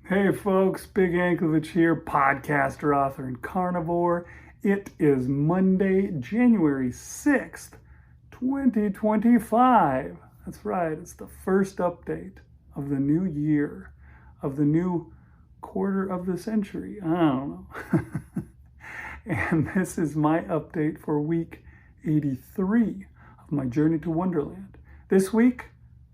Hey folks, Big Anklevich here, podcaster, author, and carnivore. It is Monday, January 6th, 2025. That's right, it's the first update of the new year, of the new quarter of the century. I don't know. And this is my update for week 83 of my journey to Wonderland. This week,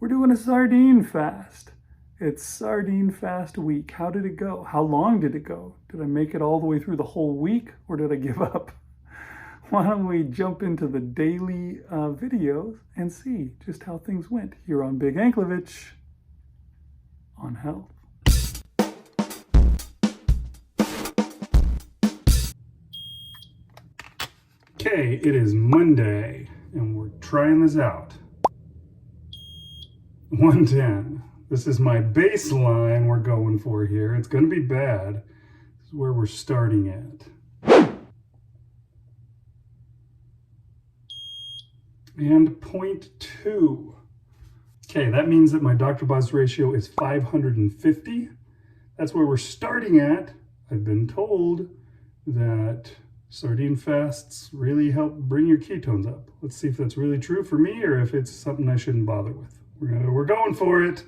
we're doing a sardine fast. It's Sardine Fast Week. How did it go? How long did it go? Did I make it all the way through the whole week or did I give up? Why don't we jump into the daily videos and see just how things went here on Big Anklevich on health. Okay, it is Monday and we're trying this out. 110. This is my baseline we're going for here. It's going to be bad. This is where we're starting at. And 0.2. Okay, that means that my Dr. Boz ratio is 550. That's where we're starting at. I've been told that sardine fasts really help bring your ketones up. Let's see if that's really true for me or if it's something I shouldn't bother with. We're going for it.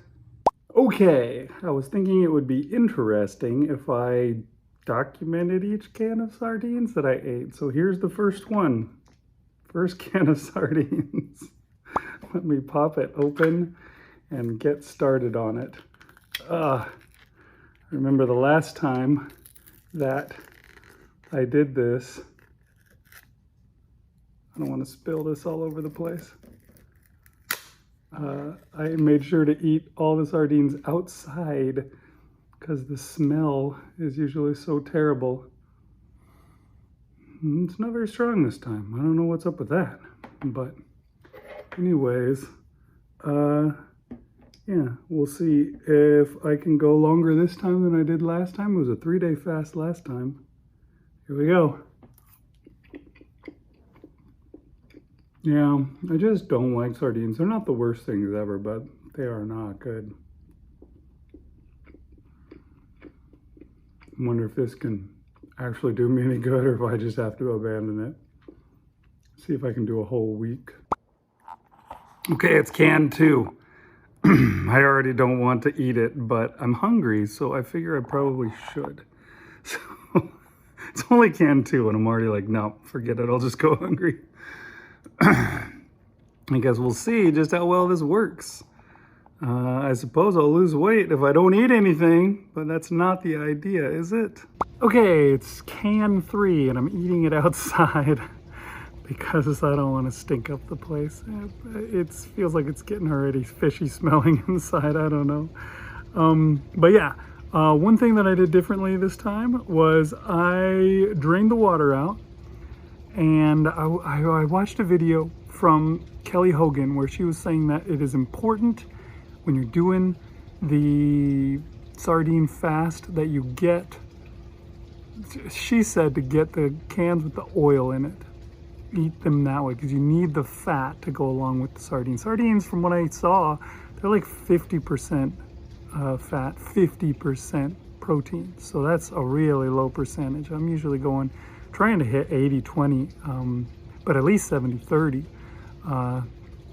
Okay, I was thinking it would be interesting if I documented each can of sardines that I ate. So here's the first one. First can of sardines. Let me pop it open and get started on it. Remember the last time that I did this. I don't want to spill this all over the place. I made sure to eat all the sardines outside because the smell is usually so terrible. It's not very strong this time. I don't know what's up with that. But anyways, yeah, we'll see if I can go longer this time than I did last time. It was a 3-day fast last time. Here we go. Yeah, I just don't like sardines. They're not the worst things ever, but they are not good. I wonder if this can actually do me any good or if I just have to abandon it. See if I can do a whole week. Okay, it's can 2. I already don't want to eat it, but I'm hungry, so I figure I probably should. So it's only can 2, and I'm already like, no, forget it. I'll just go hungry. I guess we'll see just how well this works. I suppose I'll lose weight if I don't eat anything, but that's not the idea, is it? Okay, it's can 3 and I'm eating it outside because I don't want to stink up the place. It feels like it's getting already fishy smelling inside, I don't know. But yeah, one thing that I did differently this time was I drained the water out. And I watched a video from Kelly Hogan where she was saying that it is important when you're doing the sardine fast that you get, she said, to get the cans with the oil in it. Eat them that way because you need the fat to go along with the sardines. Sardines, from what I saw, they're like 50% fat, 50% protein. So that's a really low percentage. I'm usually trying to hit 80-20, but at least 70-30.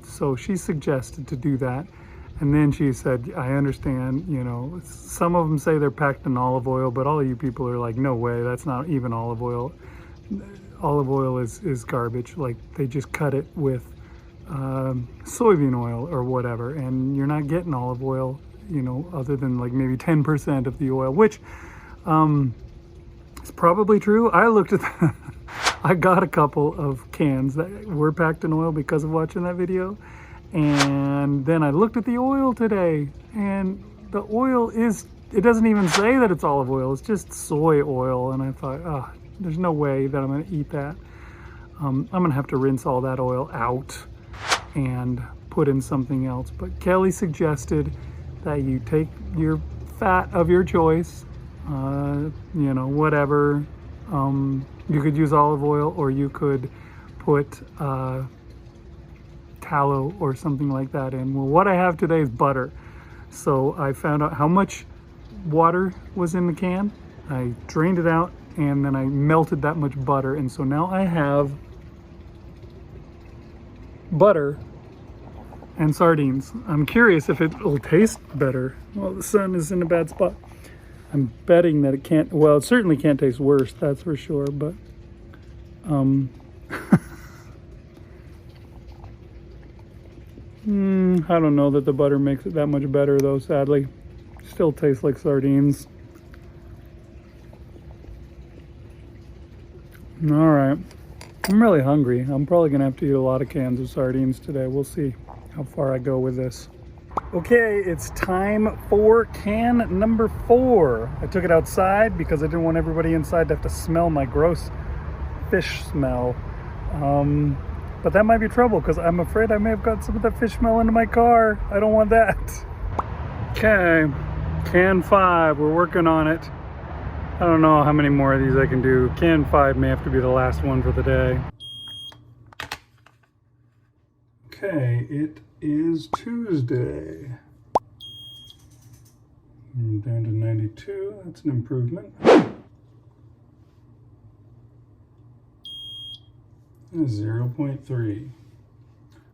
So she suggested to do that. And then she said, I understand, you know, some of them say they're packed in olive oil, but all of you people are like, no way, that's not even olive oil. Olive oil is garbage. Like, they just cut it with soybean oil or whatever, and you're not getting olive oil, you know, other than like maybe 10% of the oil, which it's probably true. I looked at that. I got a couple of cans that were packed in oil because of watching that video. And then I looked at the oil today and the oil it doesn't even say that it's olive oil. It's just soy oil. And I thought, oh, there's no way that I'm going to eat that. I'm going to have to rinse all that oil out and put in something else. But Kelly suggested that you take your fat of your choice, you know, whatever. You could use olive oil or you could put tallow or something like that in. Well, what I have today is butter. So I found out how much water was in the can. I drained it out and then I melted that much butter. And so now I have butter and sardines. I'm curious if it will taste better. Well, the sun is in a bad spot. I'm betting that it can't, well, it certainly can't taste worse, that's for sure, but I don't know that the butter makes it that much better though, sadly. Still tastes like sardines. All right, I'm really hungry. I'm probably gonna have to eat a lot of cans of sardines today. We'll see how far I go with this. Okay, it's time for can number 4. I took it outside because I didn't want everybody inside to have to smell my gross fish smell. But that might be trouble because I'm afraid I may have got some of that fish smell into my car. I don't want that. Okay, can 5, we're working on it. I don't know how many more of these I can do. Can 5 may have to be the last one for the day. Okay, it is Tuesday. I'm down to 92, that's an improvement. 0.3.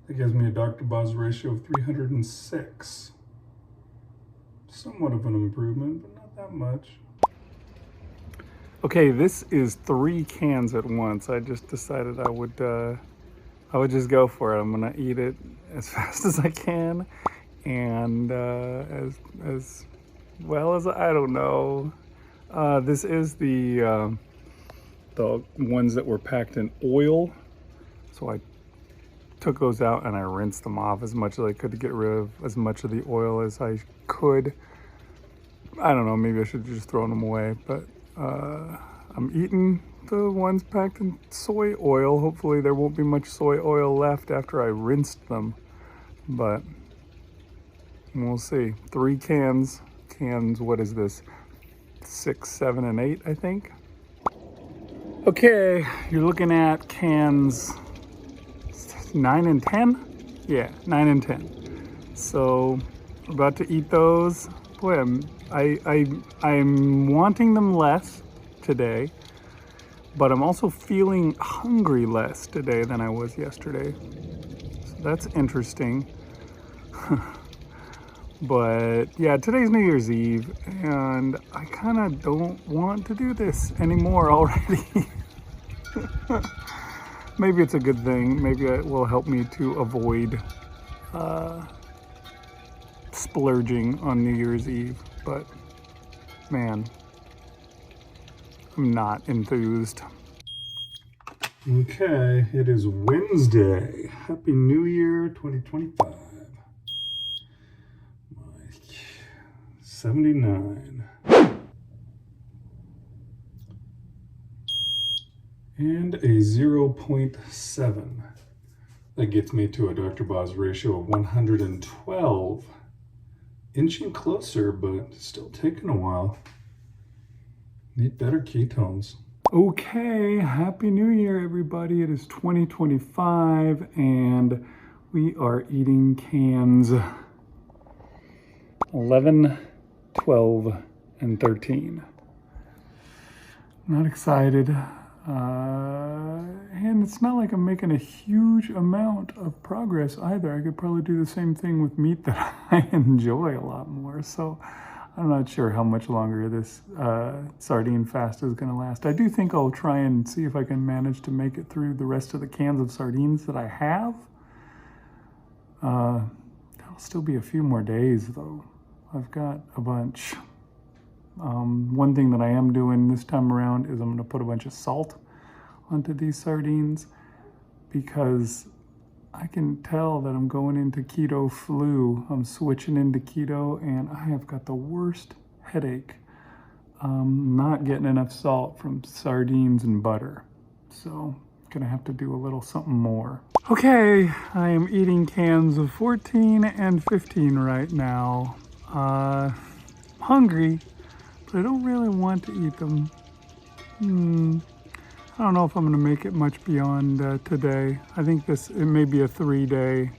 That gives me a Dr. Boz ratio of 306. Somewhat of an improvement, but not that much. Okay, this is 3 cans at once. I just decided I would just go for it. I'm gonna eat it as fast as I can, and as well as I don't know. This is the ones that were packed in oil. So I took those out and I rinsed them off as much as I could to get rid of as much of the oil as I could. I don't know, maybe I should have just thrown them away, but I'm eating the ones packed in soy oil. Hopefully there won't be much soy oil left after I rinsed them, but we'll see. 3 cans, what is this? 6, 7, and 8, I think. Okay, you're looking at cans 9 and 10? Yeah, 9 and 10. So, we're about to eat those. Boy, I'm wanting them less today, but I'm also feeling hungry less today than I was yesterday. So that's interesting. But yeah, today's New Year's Eve, and I kind of don't want to do this anymore already. Maybe it's a good thing. Maybe it will help me to avoid splurging on New Year's Eve. But man, I'm not enthused. Okay, it is Wednesday. Happy New Year 2025. 79. And a 0.7. That gets me to a Dr. Boz ratio of 112. Inching closer, but still taking a while. Need better ketones. Okay, Happy New Year, everybody. It is 2025, and we are eating cans 11, 12, and 13. Not excited. And it's not like I'm making a huge amount of progress either. I could probably do the same thing with meat that I enjoy a lot more. So I'm not sure how much longer this sardine fast is going to last. I do think I'll try and see if I can manage to make it through the rest of the cans of sardines that I have. That'll still be a few more days though. I've got a bunch. One thing that I am doing this time around is I'm going to put a bunch of salt onto these sardines because I can tell that I'm going into keto flu. I'm switching into keto and I have got the worst headache. Not getting enough salt from sardines and butter. So gonna have to do a little something more. Okay, I am eating cans of 14 and 15 right now. Hungry, but I don't really want to eat them. I don't know if I'm going to make it much beyond today. I think it may be a 3-day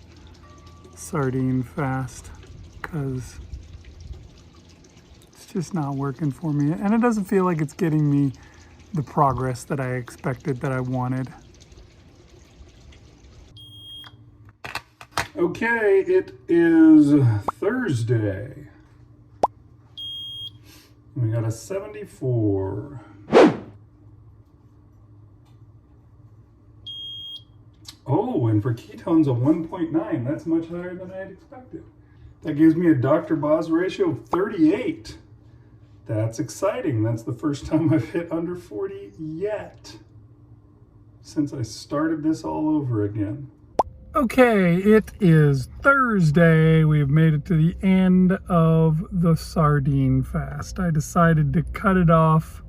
sardine fast because it's just not working for me. And it doesn't feel like it's getting me the progress that I expected, that I wanted. Okay, it is Thursday. We got a 74. Oh, and for ketones, a 1.9. That's much higher than I had expected. That gives me a Dr. Boz ratio of 38. That's exciting. That's the first time I've hit under 40 yet, since I started this all over again. Okay, it is Thursday. We have made it to the end of the sardine fast. I decided to cut it off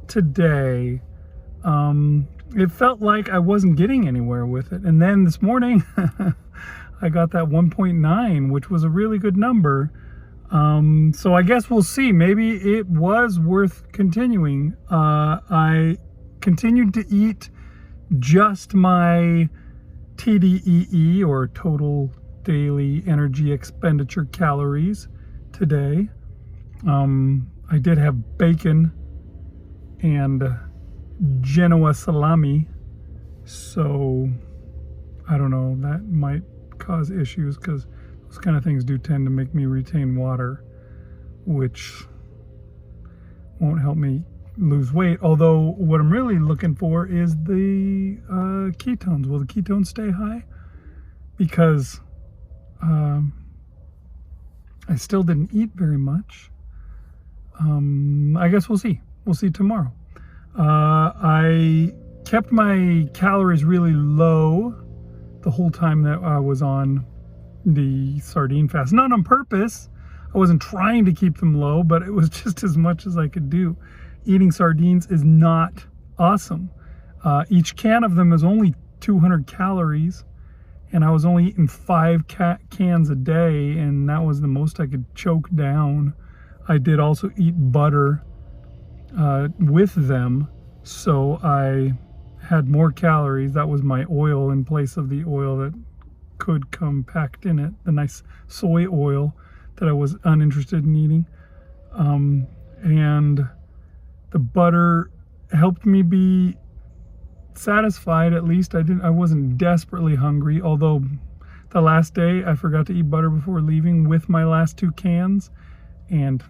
today. It felt like I wasn't getting anywhere with it. And then this morning, I got that 1.9, which was a really good number. So I guess we'll see. Maybe it was worth continuing. I continued to eat just my TDEE, or total daily energy expenditure calories, today. I did have bacon and Genoa salami, so I don't know, that might cause issues because those kind of things do tend to make me retain water, which won't help me lose weight. Although what I'm really looking for is the ketones. Will the ketones stay high? Because I still didn't eat very much. I guess we'll see. We'll see tomorrow. I kept my calories really low the whole time that I was on the sardine fast. Not on purpose. I wasn't trying to keep them low, but it was just as much as I could do. Eating sardines is not awesome. Each can of them is only 200 calories, and I was only eating 5 cans a day, and that was the most I could choke down. I did also eat butter with them, so I had more calories. That was my oil in place of the oil that could come packed in it, the nice soy oil that I was uninterested in eating. And the butter helped me be satisfied. At least I wasn't desperately hungry, although the last day I forgot to eat butter before leaving with my last 2 cans, and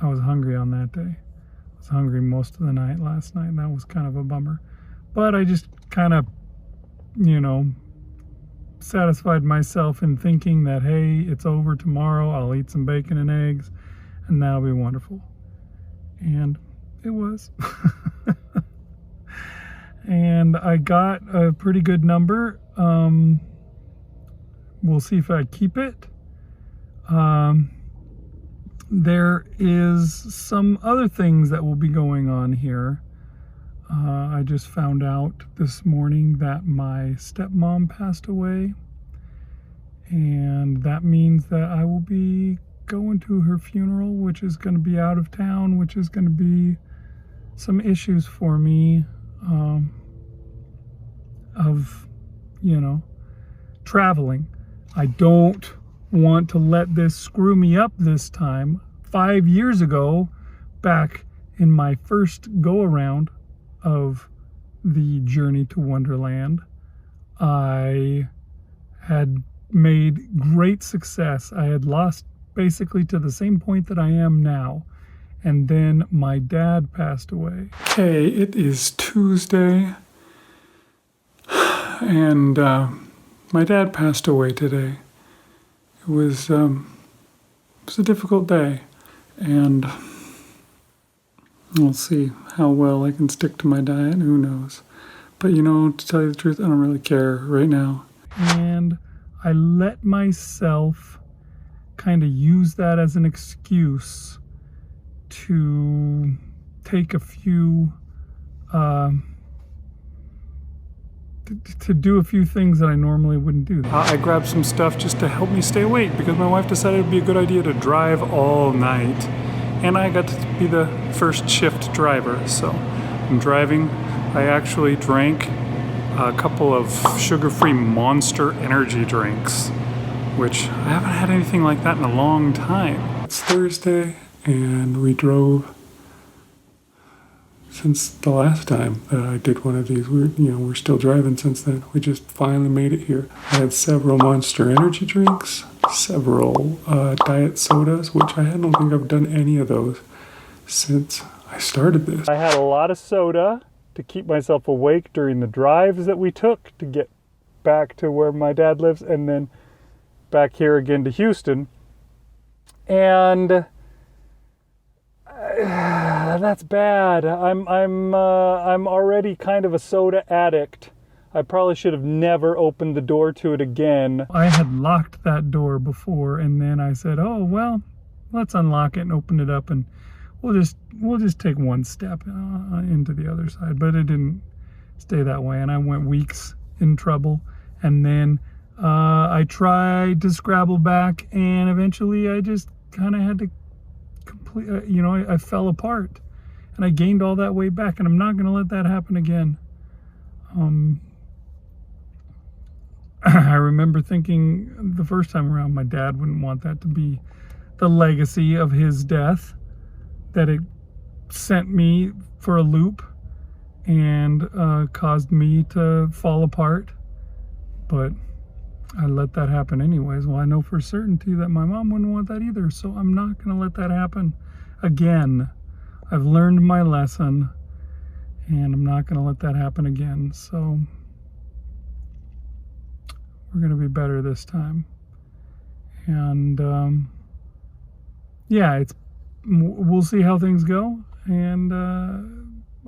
I was hungry on that day. I was hungry most of the night last night, and that was kind of a bummer. But I just kind of, satisfied myself in thinking that, hey, it's over tomorrow. I'll eat some bacon and eggs, and that'll be wonderful. And it was. And I got a pretty good number. We'll see if I keep it. There is some other things that will be going on here. I just found out this morning that my stepmom passed away, and that means that I will be going to her funeral, which is going to be out of town, which is going to be some issues for me of traveling. I don't want to let this screw me up this time. 5 years ago, back in my first go-around of the journey to Wonderland, I had made great success. I had lost basically to the same point that I am now. And then my dad passed away. Okay, it is Tuesday, and my dad passed away today. It was a difficult day, and we'll see how well I can stick to my diet. Who knows? But to tell you the truth, I don't really care right now. And I let myself kind of use that as an excuse to take a few, to do a few things that I normally wouldn't do. I grabbed some stuff just to help me stay awake because my wife decided it'd be a good idea to drive all night. And I got to be the first shift driver, so I'm driving. I actually drank a couple of sugar-free Monster energy drinks, which I haven't had anything like that in a long time. It's Thursday, and we drove since the last time that I did one of these. We're still driving since then. We just finally made it here. I had several Monster Energy drinks, several diet sodas, which I don't think I've done any of those since I started this. I had a lot of soda to keep myself awake during the drives that we took to get back to where my dad lives, and then back here again to Houston. And that's bad. I'm already kind of a soda addict. I probably should have never opened the door to it again. I had locked that door before, and then I said, "Oh well, let's unlock it and open it up, and we'll just take one step into the other side." But it didn't stay that way, and I went weeks in trouble. And then I tried to scrabble back, and eventually I just kind of had to complete. I fell apart, and I gained all that weight back, and I'm not going to let that happen again. I remember thinking the first time around, my dad wouldn't want that to be the legacy of his death, that it sent me for a loop and caused me to fall apart. But I let that happen anyways. Well, I know for certainty that my mom wouldn't want that either, so I'm not going to let that happen again. I've learned my lesson, and I'm not going to let that happen again. So we're going to be better this time. And yeah, we'll see how things go, and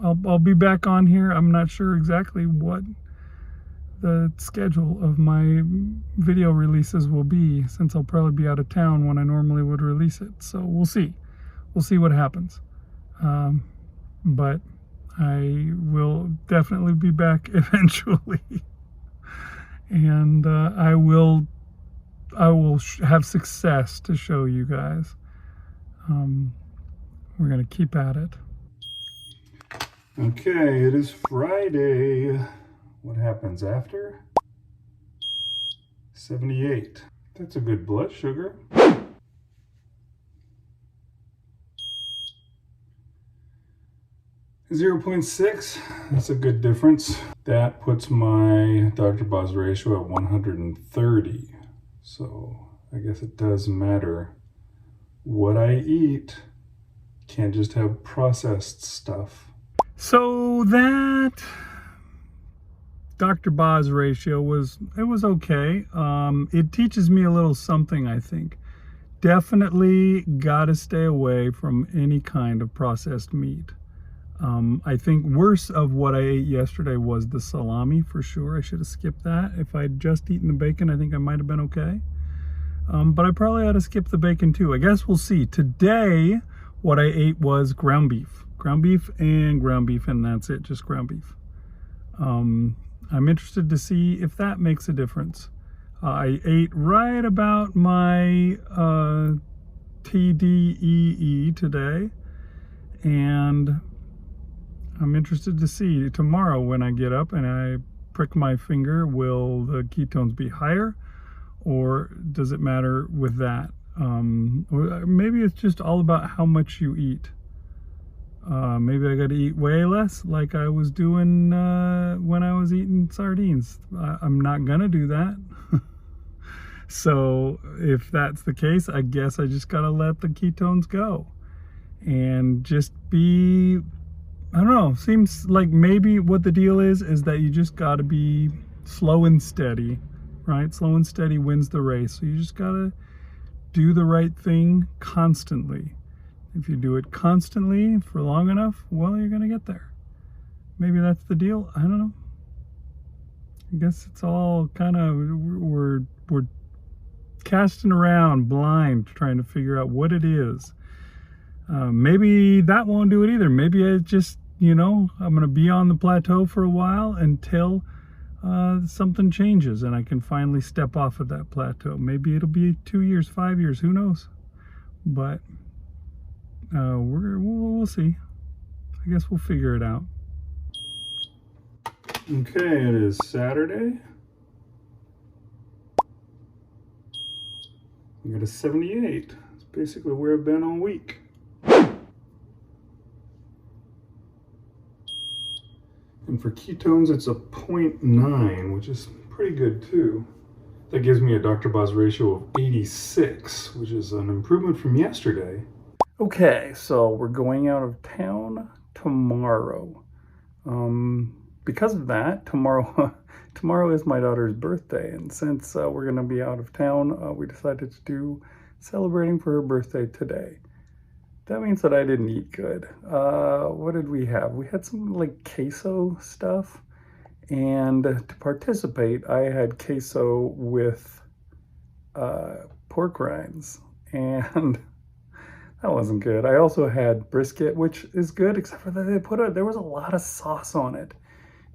I'll be back on here. I'm not sure exactly what the schedule of my video releases will be, since I'll probably be out of town when I normally would release it. So we'll see what happens. But I will definitely be back eventually, and I will have success to show you guys. We're gonna keep at it. Okay, it is Friday. What happens after? 78. That's a good blood sugar. 0.6. That's a good difference. That puts my Dr. Boz ratio at 130. So I guess it does matter what I eat. Can't just have processed stuff. So that Dr. Boz ratio was okay. It teaches me a little something, I think. Definitely gotta stay away from any kind of processed meat. I think worse of what I ate yesterday was the salami, for sure. I should have skipped that. If I'd just eaten the bacon, I think I might have been okay. But I probably ought to skip the bacon too. I guess we'll see. Today, what I ate was ground beef. Ground beef, and that's it, just ground beef. I'm interested to see if that makes a difference. I ate right about my TDEE today, and I'm interested to see tomorrow when I get up and I prick my finger, will the ketones be higher, or does it matter with that? Or maybe it's just all about how much you eat. Maybe I got to eat way less, like I was doing when I was eating sardines. I'm not gonna do that. So if that's the case, I guess I just gotta let the ketones go and just be, I don't know, seems like maybe what the deal is that you just gotta be slow and steady, right? Slow and steady wins the race. So you just gotta do the right thing constantly. If you do it constantly for long enough, well, you're gonna get there. Maybe that's the deal. I don't know. I guess it's all kind of, we're casting around blind, trying to figure out what it is. Maybe that won't do it either. Maybe I just, I'm gonna be on the plateau for a while until something changes and I can finally step off of that plateau. Maybe it'll be 2 years, 5 years, who knows? But we'll see. I guess we'll figure it out. Okay, it is Saturday. I got a 78. It's basically where I've been all week. And for ketones, it's a 0.9, which is pretty good too. That gives me a Dr. Boz ratio of 86, which is an improvement from yesterday. Okay, so we're going out of town tomorrow. Because of that, tomorrow is my daughter's birthday, and since we're going to be out of town, we decided to do celebrating for her birthday today. That means that I didn't eat good. What did we have? We had some like queso stuff, and to participate, I had queso with pork rinds, and that wasn't good. I also had brisket, which is good, except for that there was a lot of sauce on it.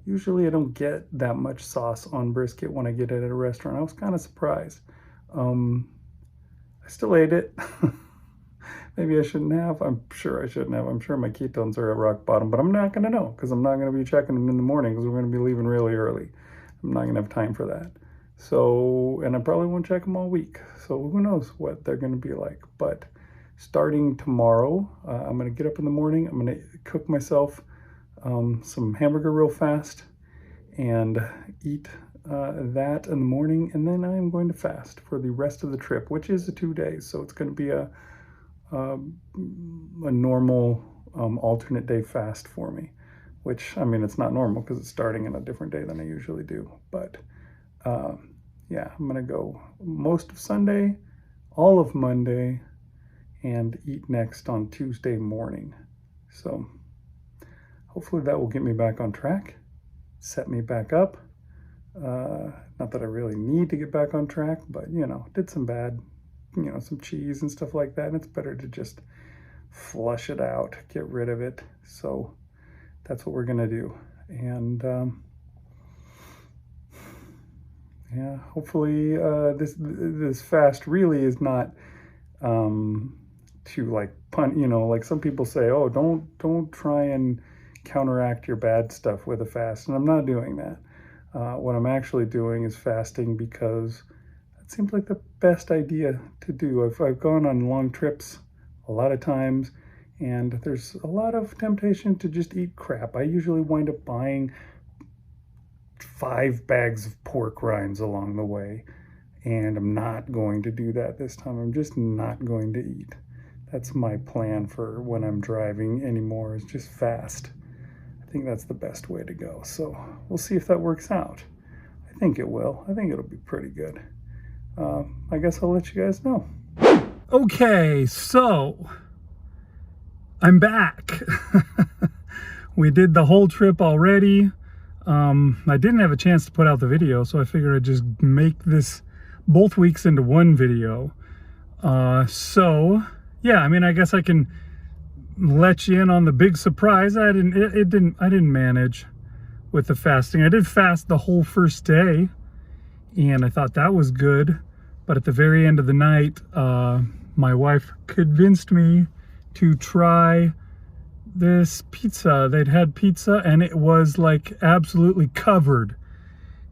Usually I don't get that much sauce on brisket when I get it at a restaurant. I was kind of surprised. I still ate it. Maybe I shouldn't have. I'm sure I shouldn't have. I'm sure my ketones are at rock bottom, but I'm not going to know because I'm not going to be checking them in the morning because we're going to be leaving really early. I'm not going to have time for that. So, and I probably won't check them all week. So who knows what they're going to be like. But starting tomorrow, I'm going to get up in the morning. I'm going to cook myself some hamburger real fast and eat that in the morning. And then I am going to fast for the rest of the trip, which is 2 days. So it's going to be a normal alternate day fast for me, which, I mean, it's not normal because it's starting in a different day than I usually do. But yeah, I'm going to go most of Sunday, all of Monday, and eat next on Tuesday morning. So hopefully that will get me back on track, set me back up. Not that I really need to get back on track, but, you know, did some bad, you know, some cheese and stuff like that. And it's better to just flush it out, get rid of it. So that's what we're going to do. And yeah, hopefully this fast really is not to like you know, like some people say, oh, don't try and counteract your bad stuff with a fast. And I'm not doing that. What I'm actually doing is fasting because it seems like the best idea to do. I've gone on long trips a lot of times, and there's a lot of temptation to just eat crap. I usually wind up buying 5 bags of pork rinds along the way, and I'm not going to do that this time. I'm just not going to eat. That's my plan for when I'm driving anymore, is just fast. I think that's the best way to go. So we'll see if that works out. I think it will. I think it'll be pretty good. I guess I'll let you guys know. Okay, so I'm back. We did the whole trip already. I didn't have a chance to put out the video, so I figured I'd just make this both weeks into one video. So yeah, I mean, I guess I can let you in on the big surprise. I didn't manage with the fasting. I did fast the whole first day, and I thought that was good. But at the very end of the night, my wife convinced me to try this pizza. They'd had pizza, and it was like absolutely covered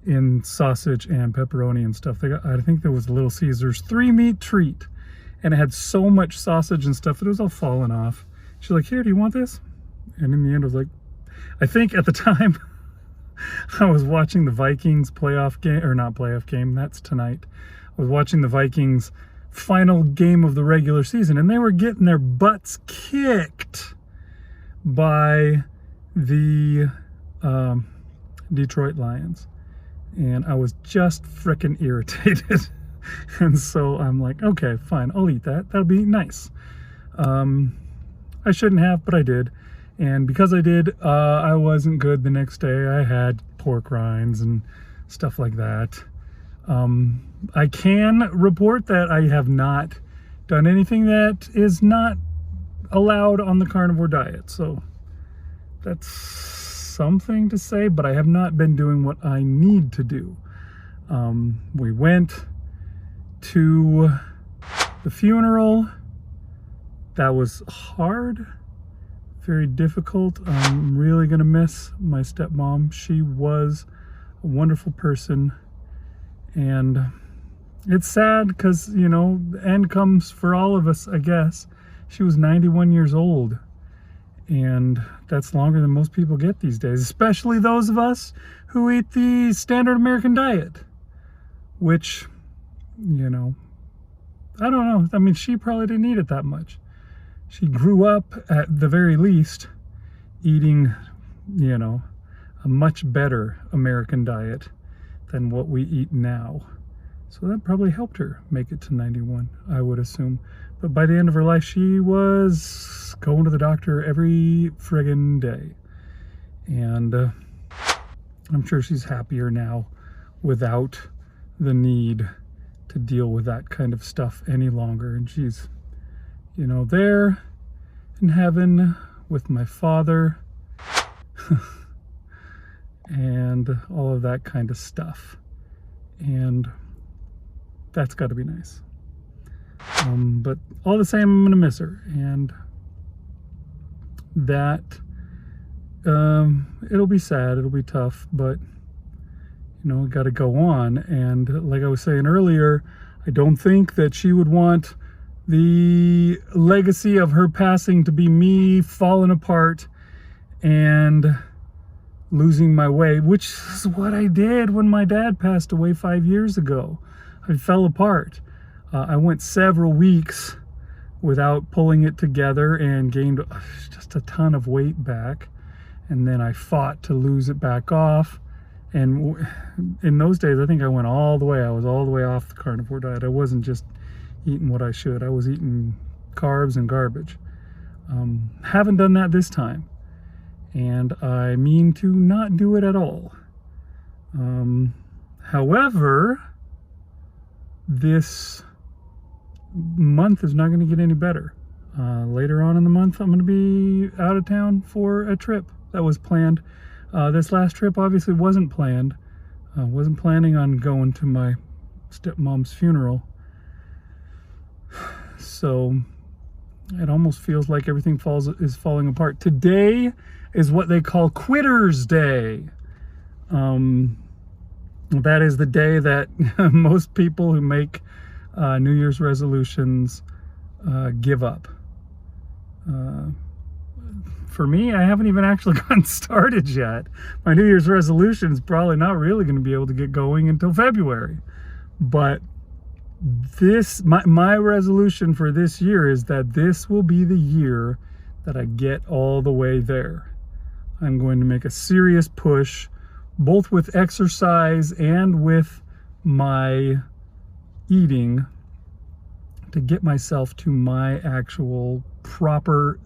in sausage and pepperoni and stuff. I think there was a Little Caesars 3-meat treat, and it had so much sausage and stuff that it was all falling off. She's like, here, do you want this? And in the end, I was like, I think at the time I was watching the Vikings playoff game, or not playoff game, that's tonight. I was watching the Vikings final game of the regular season, and they were getting their butts kicked by the Detroit Lions. And I was just freaking irritated. And so I'm like, okay, fine, I'll eat that. That'll be nice. I shouldn't have, but I did. And because I did, I wasn't good the next day. I had pork rinds and stuff like that. I can report that I have not done anything that is not allowed on the carnivore diet. So that's something to say, but I have not been doing what I need to do. We went to the funeral. That was hard, very difficult. I'm really gonna miss my stepmom. She was a wonderful person, and it's sad because, you know, the end comes for all of us, I guess. She was 91 years old, And that's longer than most people get these days, especially those of us who eat the standard American diet, which, you know, I don't know. I mean, she probably didn't eat it that much. She grew up, at the very least, eating, you know, a much better American diet than what we eat now. So that probably helped her make it to 91, I would assume. But by the end of her life, she was going to the doctor every friggin' day. And I'm sure she's happier now without the need to deal with that kind of stuff any longer. And she's, you know, there in heaven with my Father and all of that kind of stuff. And that's got to be nice. But all the same, I'm gonna miss her, and that it'll be sad, it'll be tough, but you know, got to go on. And like I was saying earlier, I don't think that she would want the legacy of her passing to be me falling apart and losing my way, which is what I did when my dad passed away 5 years ago. I fell apart. I went several weeks without pulling it together and gained just a ton of weight back. And then I fought to lose it back off. And in those days, I think I went all the way. I was all the way off the carnivore diet. I wasn't just eating what I should. I was eating carbs and garbage. Haven't done that this time. And I mean to not do it at all. However, this month is not going to get any better. Later on in the month, I'm going to be out of town for a trip that was planned. This last trip obviously wasn't planned. I wasn't planning on going to my stepmom's funeral. So it almost feels like everything is falling apart. Today is what they call Quitter's Day. That is the day that most people who make New Year's resolutions give up. For me, I haven't even actually gotten started yet. My New Year's resolution is probably not really going to be able to get going until February. But my resolution for this year is that this will be the year that I get all the way there. I'm going to make a serious push, both with exercise and with my eating, to get myself to my actual proper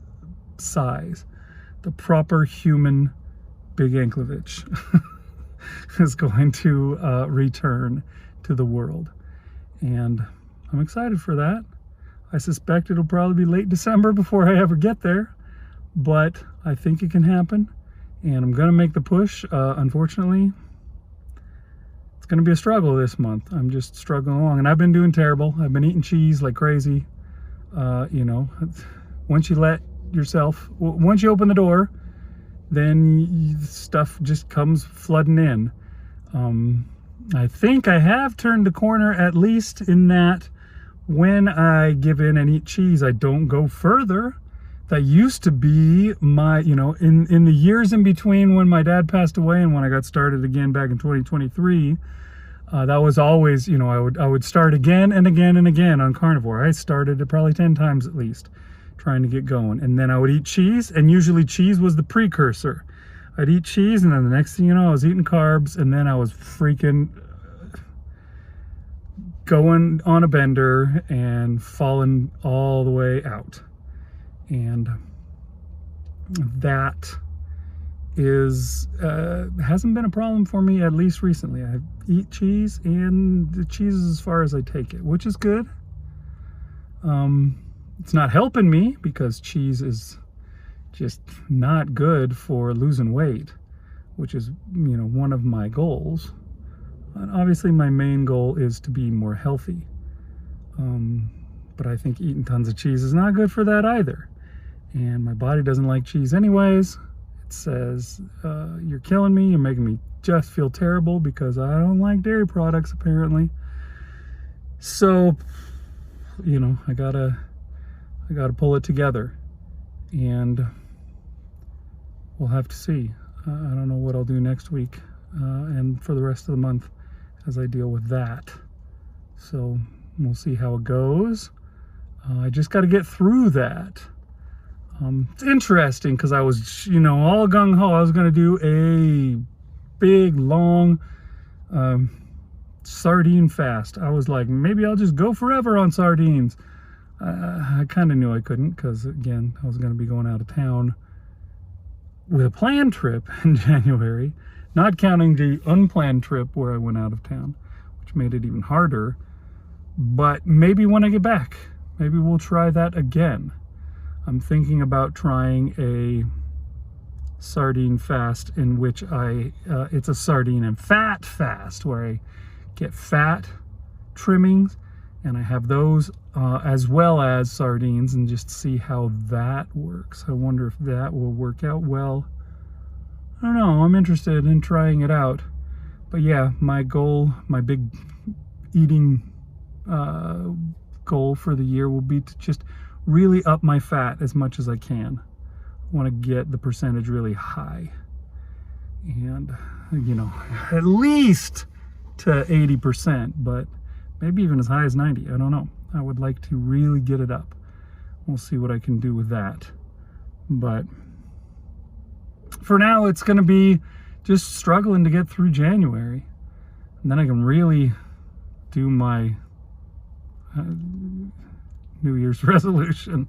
size. The proper human Big Anklovich is going to return to the world. And I'm excited for that. I suspect it'll probably be late December before I ever get there, but I think it can happen. And I'm going to make the push. Unfortunately, it's going to be a struggle this month. I'm just struggling along. And I've been doing terrible. I've been eating cheese like crazy. You know, once you open the door, then stuff just comes flooding in. I think I have turned the corner, at least in that when I give in and eat cheese, I don't go further. That used to be my, you know, in the years in between when my dad passed away and when I got started again back in 2023, that was always, you know, I would start again and again and again on carnivore. I started it probably 10 times at least, trying to get going. And then I would eat cheese, and usually cheese was the precursor. I'd eat cheese, and then the next thing you know, I was eating carbs, and then I was freaking going on a bender and falling all the way out. And that hasn't been a problem for me, at least recently. I eat cheese, and the cheese is as far as I take it, which is good. It's not helping me because cheese is just not good for losing weight, which is, you know, one of my goals. And obviously my main goal is to be more healthy. But I think eating tons of cheese is not good for that either. And my body doesn't like cheese anyways. It says, you're killing me, you're making me just feel terrible because I don't like dairy products apparently. So, you know, I gotta pull it together. And we'll have to see. I don't know what I'll do next week and for the rest of the month as I deal with that. So we'll see how it goes. I just got to get through that. It's interesting because I was, all gung-ho. I was going to do a big, long sardine fast. I was like, maybe I'll just go forever on sardines. I kind of knew I couldn't because, again, I was going to be going out of town with a planned trip in January, not counting the unplanned trip where I went out of town, which made it even harder. But maybe when I get back, maybe we'll try that again. I'm thinking about trying a sardine fast in which it's a sardine and fat fast where I get fat trimmings and I have those as well as sardines and just see how that works. I wonder if that will work out well. I don't know. I'm interested in trying it out. But yeah, my goal, my big eating goal for the year will be to just really up my fat as much as I can. I want to get the percentage really high. And, at least to 80%, but maybe even as high as 90. I don't know. I would like to really get it up. We'll see what I can do with that. But for now, it's going to be just struggling to get through January. And then I can really do my New Year's resolution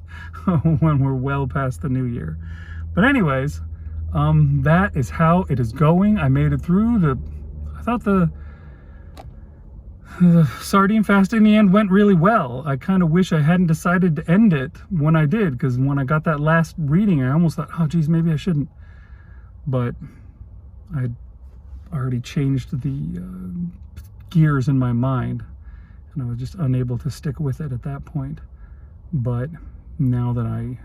when we're well past the new year. But anyways, that is how it is going. I made it through I thought the sardine fast in the end went really well. I kind of wish I hadn't decided to end it when I did, because when I got that last reading, I almost thought, oh geez, maybe I shouldn't. But I'd already changed the gears in my mind, and I was just unable to stick with it at that point. But now that I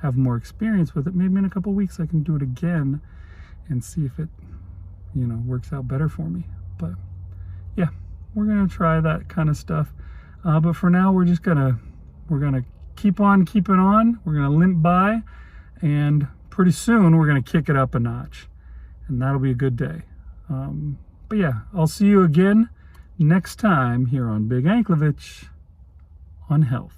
have more experience with it, maybe in a couple weeks I can do it again and see if it, works out better for me. But yeah, we're gonna try that kind of stuff. But for now, we're gonna keep on keeping on. We're gonna limp by, and pretty soon we're gonna kick it up a notch, and that'll be a good day. But yeah, I'll see you again next time here on Big Anklovich on Health.